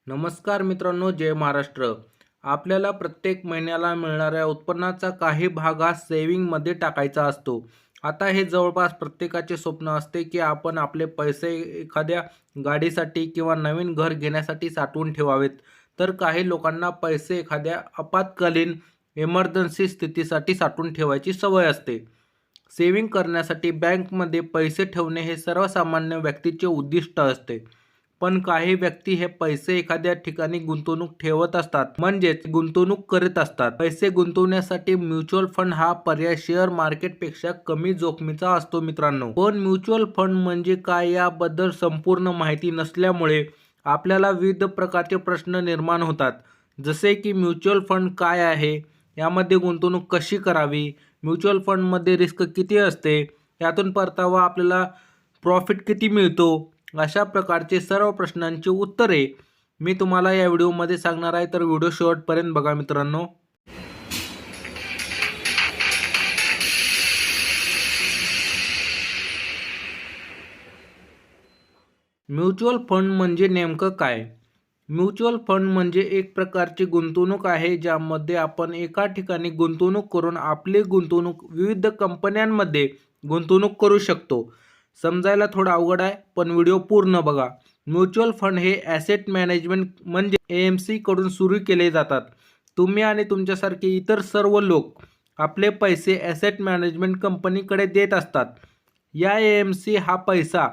नमस्कार मित्रांनो, जय महाराष्ट्र. आपल्याला प्रत्येक महिन्याला मिळणाऱ्या उत्पन्नाचा काही भाग हा सेव्हिंगमध्ये टाकायचा असतो. आता हे जवळपास प्रत्येकाचे स्वप्न असते की आपण आपले पैसे एखाद्या गाडीसाठी किंवा नवीन घर घेण्यासाठी साठवून ठेवावेत. तर काही लोकांना पैसे एखाद्या आपत्कालीन इमर्जन्सी स्थितीसाठी साठवून ठेवायची सवय असते. सेव्हिंग करण्यासाठी बँकमध्ये पैसे ठेवणे हे सर्वसामान्य व्यक्तीचे उद्दिष्ट असते. पण काही व्यक्ती हे पैसे एखाद्या ठिकाणी गुंतवणूक ठेवत असतात, म्हणजेच गुंतवणूक करीत असतात. पैसे गुंतवण्यासाठी म्युच्युअल फंड हा पर्याय शेअर मार्केटपेक्षा कमी जोखमीचा असतो मित्रांनो. पण म्युच्युअल फंड म्हणजे काय याबद्दल संपूर्ण माहिती नसल्यामुळे आपल्याला विविध प्रकारचे प्रश्न निर्माण होतात. जसे की म्युच्युअल फंड काय आहे, यामध्ये गुंतवणूक कशी करावी, म्युच्युअल फंडमध्ये रिस्क किती असते, यातून परतावा आपल्याला प्रॉफिट किती मिळतो, अशा प्रकारचे सर्व प्रश्नांची उत्तरे मी तुम्हाला या व्हिडिओमध्ये सांगणार आहे. तर व्हिडिओ शेवटपर्यंत बघा मित्रांनो. म्युच्युअल फंड म्हणजे नेमकं काय? म्युच्युअल फंड म्हणजे एक प्रकारची गुंतवणूक आहे ज्यामध्ये आपण एका ठिकाणी गुंतवणूक करून आपली गुंतवणूक विविध कंपन्यांमध्ये गुंतवणूक करू शकतो. समजायला थोडं अवघड आहे, पण व्हिडिओ पूर्ण बघा. म्युच्युअल फंड हे ॲसेट मॅनेजमेंट म्हणजे AMC कडून सुरू केले जातात. तुम्ही आणि तुमच्यासारखे इतर सर्व लोक आपले पैसे ॲसेट मॅनेजमेंट कंपनीकडे देत असतात. या AMC हा पैसा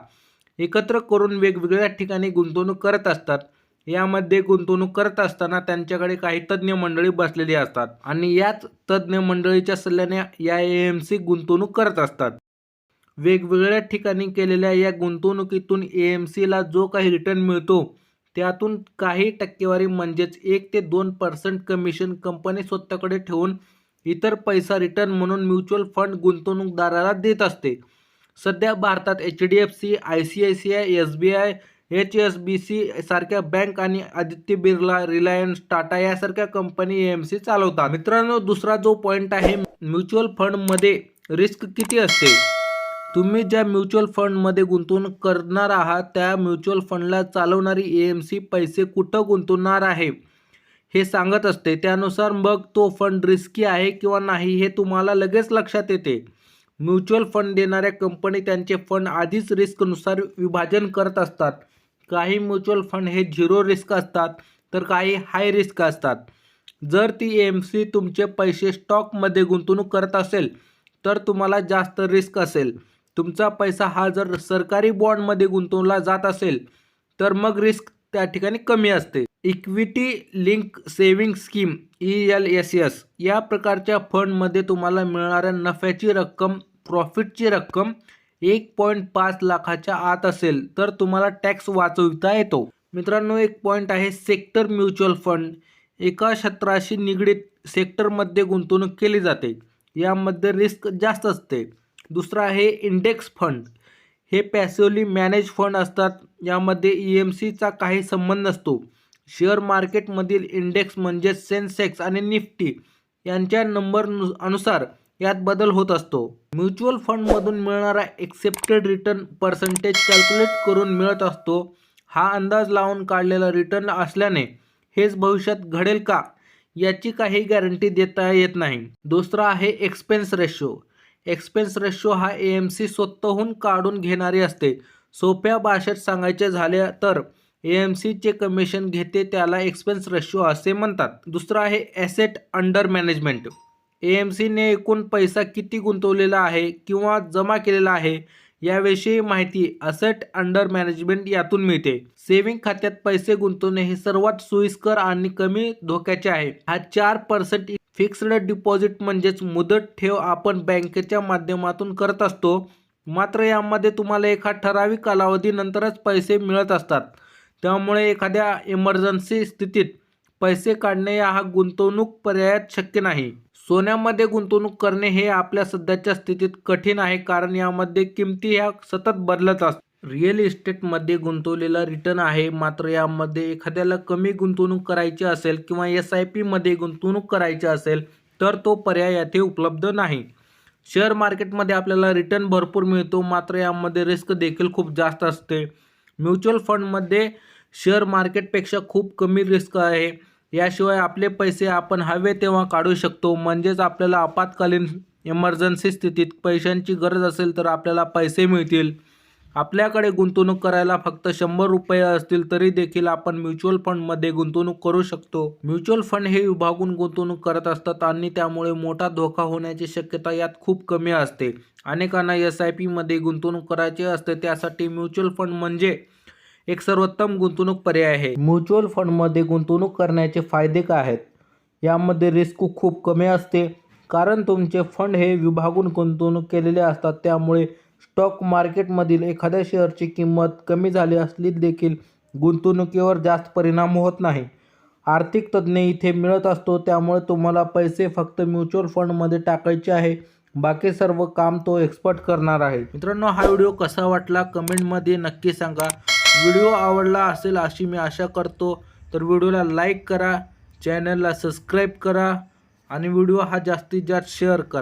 एकत्र करून वेगवेगळ्या ठिकाणी गुंतवणूक करत असतात. यामध्ये गुंतवणूक करत असताना त्यांच्याकडे काही तज्ज्ञ मंडळी बसलेली असतात आणि याच तज्ज्ञ मंडळीच्या सल्ल्याने या AMC गुंतवणूक करत असतात. वेगवेगळ्या ठिकाणी केलेल्या या गुंतवणुकीतून AMCला जो काही रिटर्न मिळतो त्यातून काही टक्केवारी म्हणजेच 1 ते 2% कमिशन कंपनी स्वतःकडे ठेवून इतर पैसा रिटर्न म्हणून म्युच्युअल फंड गुंतवणूकदाराला देत असते. सध्या भारतात HDFC, ICICI, SBI, HSBC सारख्या बँक आणि आदित्य बिर्ला, रिलायन्स, टाटा यासारख्या कंपनी AMC चालवतात. मित्रांनो, दुसरा जो पॉईंट आहे, म्युच्युअल फंडमध्ये रिस्क किती असते. तुम्ही ज्या म्युच्युअल फंडमध्ये गुंतवणूक करणार आहात त्या म्युच्युअल फंडला चालवणारी AMC पैसे कुठं गुंतवणार आहे हे सांगत असते. त्यानुसार मग तो फंड रिस्की आहे किंवा नाही हे तुम्हाला लगेच लक्षात येते. म्युच्युअल फंड देणाऱ्या कंपनी त्यांचे फंड आधीच रिस्कनुसार विभाजन करत असतात. काही म्युच्युअल फंड हे 0 रिस्क असतात तर काही हाय रिस्क असतात. जर ती AMC तुमचे पैसे स्टॉकमध्ये गुंतवणूक करत असेल तर तुम्हाला जास्त रिस्क असेल. तुमचा पैसा हा जर सरकारी बॉन्डमध्ये गुंतवला जात असेल तर मग रिस्क त्या ठिकाणी कमी असते. Equity link saving scheme ELSS या प्रकारच्या फंडमध्ये तुम्हाला मिळणाऱ्या नफ्याची रक्कम, प्रॉफिटची रक्कम 1.5 लाखाच्या आत असेल तर तुम्हाला टॅक्स वाचविता येतो. मित्रांनो, एक पॉईंट आहे सेक्टर म्युच्युअल फंड. एका क्षेत्राशी निगडीत सेक्टरमध्ये गुंतवणूक केली जाते. यामध्ये रिस्क जास्त असते. दुसरा आहे इंडेक्स फंड. हे पॅसिव्हली मॅनेज फंड असतात. यामध्ये EMCचा काही संबंध नसतो. शेअर मार्केटमधील इंडेक्स म्हणजे सेन्सेक्स आणि निफ्टी यांच्या नंबर अनुसार यात बदल होत असतो. म्युच्युअल फंडमधून मिळणारा एक्सेप्टेड रिटर्न पर्सेंटेज कॅल्क्युलेट करून मिळत असतो. हा अंदाज लावून काढलेला रिटर्न असल्याने हेच भविष्यात घडेल का याची काही गॅरंटी देता येत नाही. दुसरा आहे एक्सपेन्स रेशो. एक्सपेन्स रेशो हा AMC स्वतःहून काढून घेणारी असते. सोप्या भाषेत सांगायचे झाले तर AMCचे कमिशन घेते त्याला एक्सपेन्स रेशो असे म्हणतात. दुसरं आहे ॲसेट अंडर मॅनेजमेंट. AMCने एकूण पैसा किती गुंतवलेला आहे किंवा जमा केलेला आहे याविषयी माहिती ॲसेट अंडर मॅनेजमेंट यातून मिळते. सेव्हिंग खात्यात पैसे गुंतवणे हे सर्वात सोयीस्कर आणि कमी धोक्याचे आहे. हा 4% फिक्स्ड डिपॉझिट म्हणजेच मुदत ठेव आपण बँकेच्या माध्यमातून करत असतो. मात्र यामध्ये तुम्हाला एका ठराविक कालावधीनंतरच पैसे मिळत असतात. त्यामुळे एखाद्या इमर्जन्सी स्थितीत पैसे काढणे हा गुंतवणूक पर्यायात शक्य नाही. सोन्यामध्ये गुंतवणूक करणे हे आपल्या सध्याच्या स्थितीत कठीण आहे, कारण यामध्ये किमती ह्या सतत बदलत असतात. रिअल इस्टेटमध्ये गुंतवलेला रिटर्न आहे, मात्र यामध्ये एखाद्याला कमी गुंतवणूक करायची असेल किंवा SIP मध्ये गुंतवणूक करायची असेल तर तो पर्याय येथे उपलब्ध नाही. शेअर मार्केटमध्ये आपल्याला रिटर्न भरपूर मिळतो, मात्र यामध्ये रिस्क देखील खूप जास्त असते. म्युच्युअल फंडमध्ये शेअर मार्केटपेक्षा खूप कमी रिस्क आहे. याशिवाय आपले पैसे आपण हवे तेव्हा काढू शकतो. म्हणजेच आपल्याला आपत्कालीन इमर्जन्सी स्थितीत पैशांची गरज असेल तर आपल्याला पैसे मिळतील. आपल्याकडे गुंतवणूक करायला फक्त ₹100 असतील तरी देखील आपण म्युच्युअल फंडमध्ये गुंतवणूक करू शकतो. म्युच्युअल फंड हे विभागून गुंतवणूक करत असतात आणि त्यामुळे मोठा धोका होण्याची शक्यता यात खूप कमी असते. अनेकांना SIPमध्ये गुंतवणूक करायची असते, त्यासाठी म्युच्युअल फंड म्हणजे एक सर्वोत्तम गुंतवणूक पर्याय आहे. म्युच्युअल फंडमध्ये गुंतवणूक करण्याचे फायदे काय आहेत? यामध्ये रिस्क खूप कमी असते, कारण तुमचे फंड हे विभागून गुंतवणूक केलेले असतात. त्यामुळे स्टॉक मार्केटमधील एखाद्या शेअरची किंमत कमी झाली असली देखील गुंतवणुकीवर जास्त परिणाम होत नाही. आर्थिक तज्ज्ञ इथे मिळत असतो, त्यामुळे तुम्हाला पैसे फक्त म्युच्युअल फंडमध्ये टाकायचे आहे. बाकी सर्व काम तो एक्सपर्ट करणार आहे. मित्रांनो, हा व्हिडिओ कसा वाटला कमेंटमध्ये नक्की सांगा. व्हिडिओ आवडला असेल अशी मी आशा करतो, तर व्हिडिओला लाईक करा, चॅनलला सबस्क्राईब करा आणि व्हिडिओ हा जास्तीत जास्त शेअर करा.